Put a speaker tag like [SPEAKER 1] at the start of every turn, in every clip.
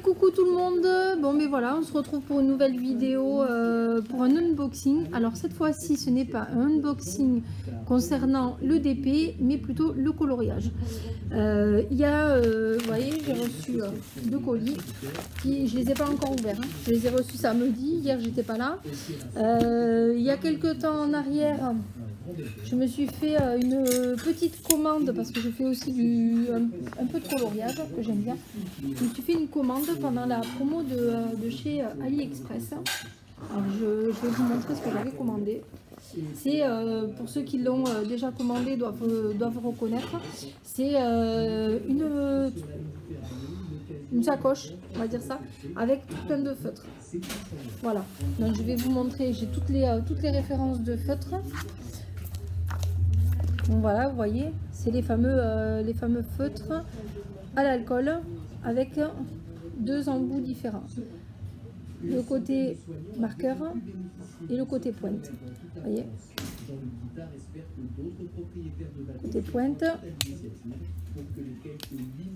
[SPEAKER 1] Coucou tout le monde. Bon mais voilà, on se retrouve pour une nouvelle vidéo, pour un unboxing. Alors cette fois-ci ce n'est pas un unboxing concernant le DP mais plutôt le coloriage. Il y a, vous voyez, j'ai reçu deux colis qui, je les ai pas encore ouverts, hein. Je les ai reçus samedi, hier j'étais pas là. Il y a quelques temps en arrière, je me suis fait une petite commande parce que je fais aussi un peu de coloriage que j'aime bien. Je me suis fait une commande pendant la promo de chez AliExpress. Alors je vais vous montrer ce que j'avais commandé. C'est pour ceux qui l'ont déjà commandé doivent reconnaître. C'est une sacoche, on va dire ça, avec tout plein de feutres. Voilà. Donc je vais vous montrer. J'ai toutes les références de feutres. Donc voilà, vous voyez, c'est les fameux feutres à l'alcool avec deux embouts différents. Le côté marqueur et le côté pointe. Vous voyez, côté pointe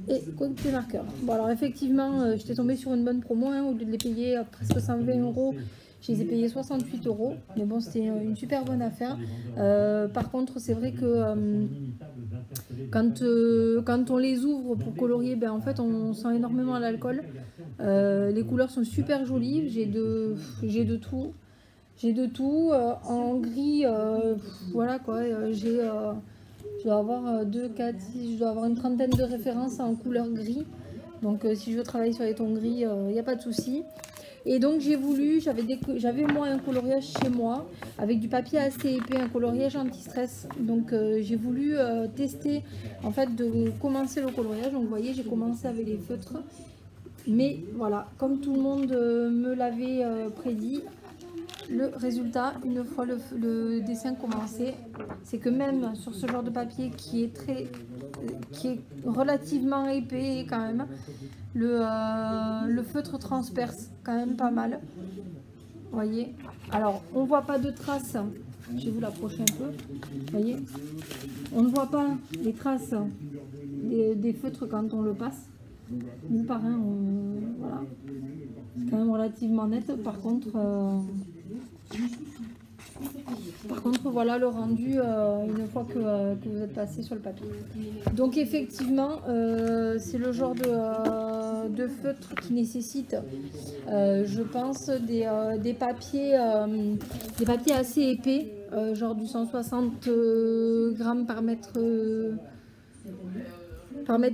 [SPEAKER 1] et côté marqueur. Bon alors effectivement, j'étais tombée sur une bonne promo, hein, au lieu de les payer presque 120 €. Je les ai payés 68 €, mais bon, c'était une super bonne affaire. Par contre, c'est vrai que quand on les ouvre pour colorier, ben, en fait, on sent énormément l'alcool. Les couleurs sont super jolies. J'ai de tout. J'ai de tout. En gris, voilà quoi. Je dois avoir 2, 4, 6, je dois avoir une trentaine de références en couleur gris. Donc, si je veux travailler sur les tons gris, il n'y a pas de souci. Et donc j'ai voulu, j'avais moi un coloriage chez moi avec du papier assez épais, un coloriage anti-stress. Donc j'ai voulu tester en fait de commencer le coloriage. Donc vous voyez, j'ai commencé avec les feutres. Mais voilà, comme tout le monde me l'avait prédit, le résultat, une fois le dessin commencé, c'est que même sur ce genre de papier qui est relativement épais quand même, le feutre transperce quand même pas mal. Vous voyez, alors on voit pas de traces, je vais vous l'approcher un peu. Vous voyez, on ne voit pas les traces des feutres quand on le passe. Nous par un, voilà, c'est quand même relativement net. Par contre, voilà le rendu une fois que vous êtes passé sur le papier. Donc effectivement, c'est le genre de feutre qui nécessite, je pense, des papiers assez épais, genre du 160 grammes par mètre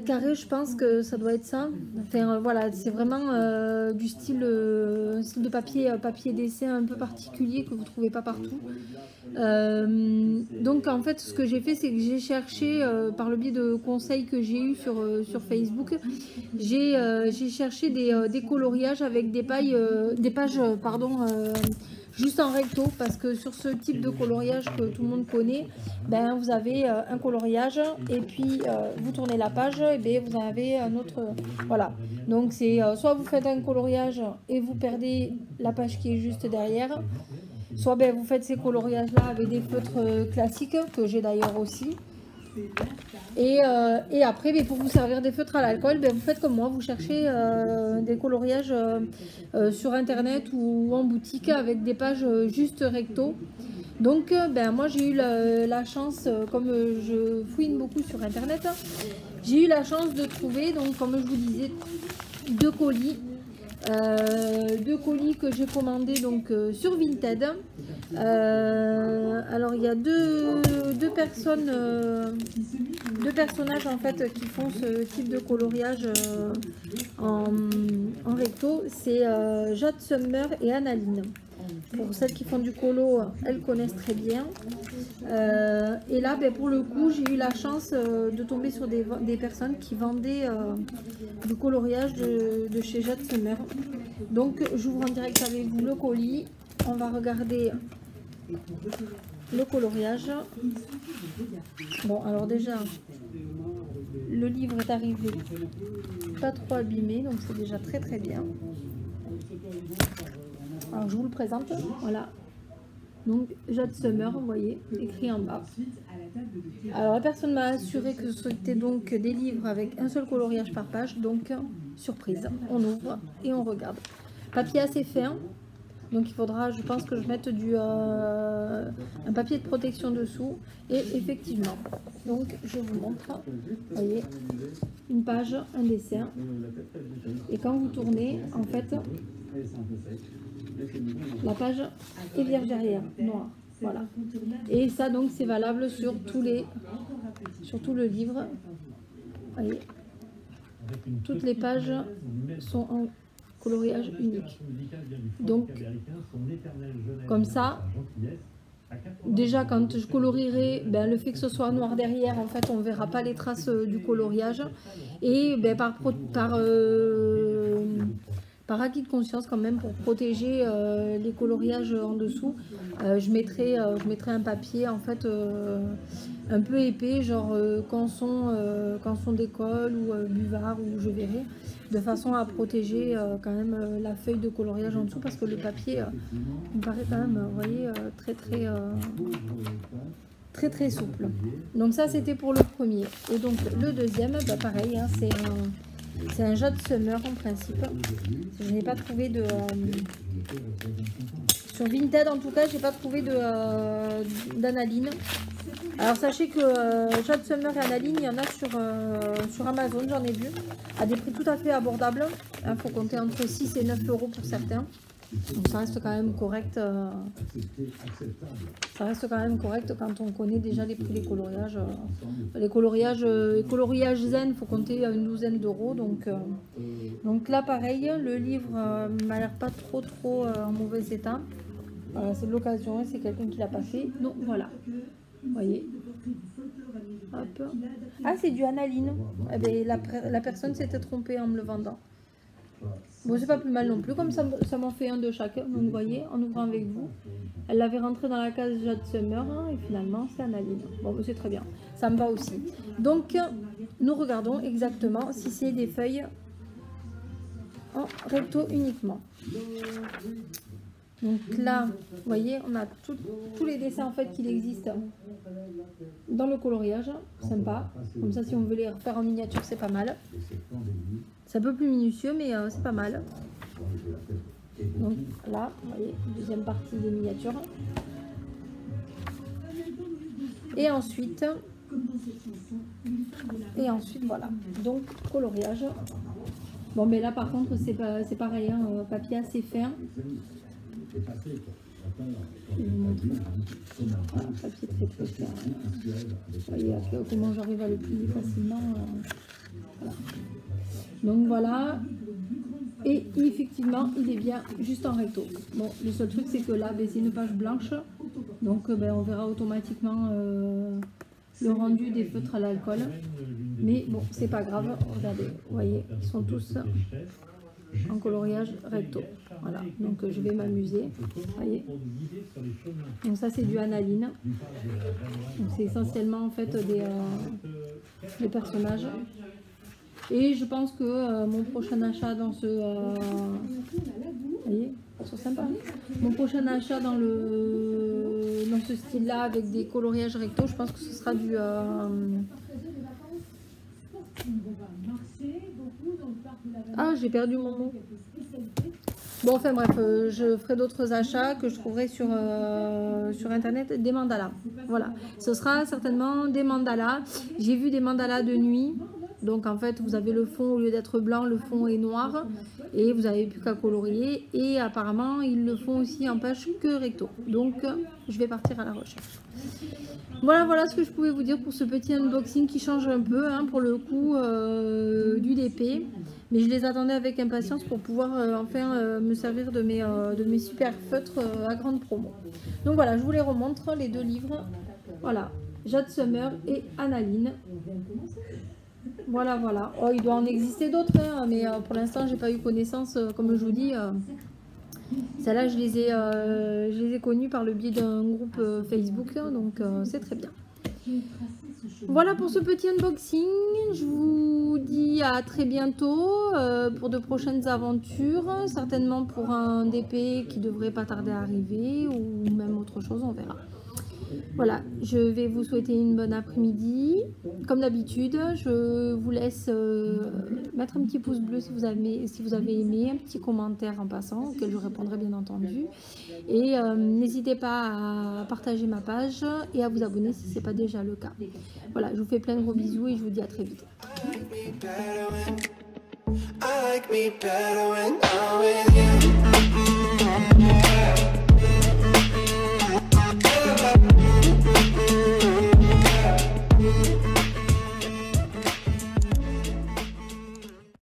[SPEAKER 1] carré, je pense que ça doit être ça. Enfin voilà, c'est vraiment du style de papier d'essai un peu particulier que vous ne trouvez pas partout. Donc en fait ce que j'ai fait, c'est que j'ai cherché par le biais de conseils que j'ai eu sur Facebook, j'ai cherché des coloriages avec des pages juste en recto, parce que sur ce type de coloriage que tout le monde connaît, ben vous avez un coloriage et puis vous tournez la page et ben vous avez un autre, voilà. Donc c'est soit vous faites un coloriage et vous perdez la page qui est juste derrière, soit ben vous faites ces coloriages là avec des feutres classiques que j'ai d'ailleurs aussi. Et après, ben, pour vous servir des feutres à l'alcool, ben, vous faites comme moi, vous cherchez des coloriages sur internet ou en boutique avec des pages juste recto. Donc ben, moi j'ai eu la chance, comme je fouine beaucoup sur internet, j'ai eu la chance de trouver, donc comme je vous disais, deux colis que j'ai commandés donc sur Vinted. Alors il y a deux personnages en fait qui font ce type de coloriage en recto. C'est Jade Summer et Annaline. Pour celles qui font du colo, elles connaissent très bien. Et là, ben, pour le coup, j'ai eu la chance de tomber sur des personnes qui vendaient du coloriage de chez Jade Summer. Donc, j'ouvre en direct avec vous le colis. On va regarder le coloriage. Bon, alors déjà, le livre est arrivé pas trop abîmé, donc c'est déjà très très bien. Alors je vous le présente, voilà. Donc Jade Summer, vous voyez, écrit en bas. Alors la personne m'a assuré que c'était donc des livres avec un seul coloriage par page, donc surprise. On ouvre et on regarde. Papier assez fin. Donc il faudra, je pense que je mette un papier de protection dessous. Et effectivement, donc je vous montre, vous voyez, une page, un dessin. Et quand vous tournez, en fait, la page est vierge derrière, noire. Voilà. Et ça donc c'est valable sur tout le livre. Vous voyez, toutes les pages sont en coloriage unique. Donc, comme ça, déjà quand je colorierai, ben, le fait que ce soit noir derrière, en fait, on ne verra pas les traces du coloriage. Et ben, par acquis de conscience quand même, pour protéger les coloriages en dessous, je mettrai un papier en fait un peu épais, genre canson d'école ou buvard, ou je verrai, de façon à protéger quand même la feuille de coloriage en dessous, parce que le papier me paraît quand même, vous voyez, très souple. Donc ça c'était pour le premier. Et donc le deuxième, bah, pareil, hein, c'est un jade summer en principe. Je n'ai pas trouvé de... sur Vinted en tout cas, j'ai pas trouvé d'analine. Alors sachez que jade summer et analine, il y en a sur Amazon, j'en ai vu, à des prix tout à fait abordables. Il faut compter entre 6 et 9 € pour certains. Donc ça reste quand même correct. Ça reste quand même correct quand on connaît déjà les prix des coloriages. Les coloriages zen, il faut compter à une douzaine d'euros. Donc là pareil, le livre m'a l'air pas trop en mauvais état. C'est de l'occasion, c'est quelqu'un qui l'a pas fait. Donc voilà, vous voyez. Hop. Ah, c'est du analine. Eh bien, la personne s'était trompée en me le vendant. Bon, c'est pas plus mal non plus, comme ça m'en fait un de chacun. Donc vous voyez, en ouvrant avec vous, elle l'avait rentré dans la case Jade Summer, hein, et finalement c'est analine. Bon, c'est très bien, ça me va aussi. Donc nous regardons exactement si c'est des feuilles en recto uniquement. Donc là, vous voyez, on a tous les dessins en fait qu'il existe dans le coloriage, sympa. Comme ça, si on veut les refaire en miniature, c'est pas mal. C'est un peu plus minutieux, mais c'est pas mal. Donc là, vous voyez, deuxième partie des miniatures. Et ensuite, voilà. Donc coloriage. Bon, mais là par contre, c'est pareil, hein, papier assez fin. Je vais vous montrer. Voilà, papier très fin. Vous voyez comment j'arrive à le plier facilement. Voilà. Donc voilà. Et effectivement, il est bien juste en recto. Bon, le seul truc, c'est que là, c'est une page blanche. Donc on verra automatiquement le rendu des feutres à l'alcool. Mais bon, c'est pas grave. Regardez, vous voyez, ils sont tous en coloriage recto. Voilà, donc je vais m'amuser. Voyez. Donc ça, c'est du analine. Donc c'est essentiellement en fait des personnages. Et je pense que mon prochain achat dans ce... vous voyez, c'est sympa. Mon prochain achat dans ce style-là, avec des coloriages recto, je pense que ce sera du... Ah, j'ai perdu mon mot. Bon, enfin bref, je ferai d'autres achats que je trouverai sur internet, des mandalas. Voilà, ce sera certainement des mandalas. J'ai vu des mandalas de nuit. Donc en fait, vous avez le fond, au lieu d'être blanc, le fond est noir. Et vous n'avez plus qu'à colorier. Et apparemment, ils le font aussi en page que recto. Donc, je vais partir à la recherche. Voilà ce que je pouvais vous dire pour ce petit unboxing qui change un peu, hein, pour le coup, du DP. Mais je les attendais avec impatience pour pouvoir enfin me servir de mes super feutres à grande promo. Donc voilà, je vous les remontre, les deux livres. Voilà, Jade Summer et Analine. Voilà. Oh, il doit en exister d'autres, hein, mais pour l'instant, j'ai pas eu connaissance, comme je vous dis. Celles-là, je les ai connues par le biais d'un groupe Facebook, donc c'est très bien. Voilà pour ce petit unboxing. Je vous dis à très bientôt pour de prochaines aventures, certainement pour un DP qui devrait pas tarder à arriver, ou même autre chose, on verra. Voilà, je vais vous souhaiter une bonne après-midi. Comme d'habitude, je vous laisse mettre un petit pouce bleu si vous avez aimé, un petit commentaire en passant, auquel je répondrai bien entendu. Et n'hésitez pas à partager ma page et à vous abonner si ce n'est pas déjà le cas. Voilà, je vous fais plein de gros bisous et je vous dis à très vite. I like me better when I'm with you.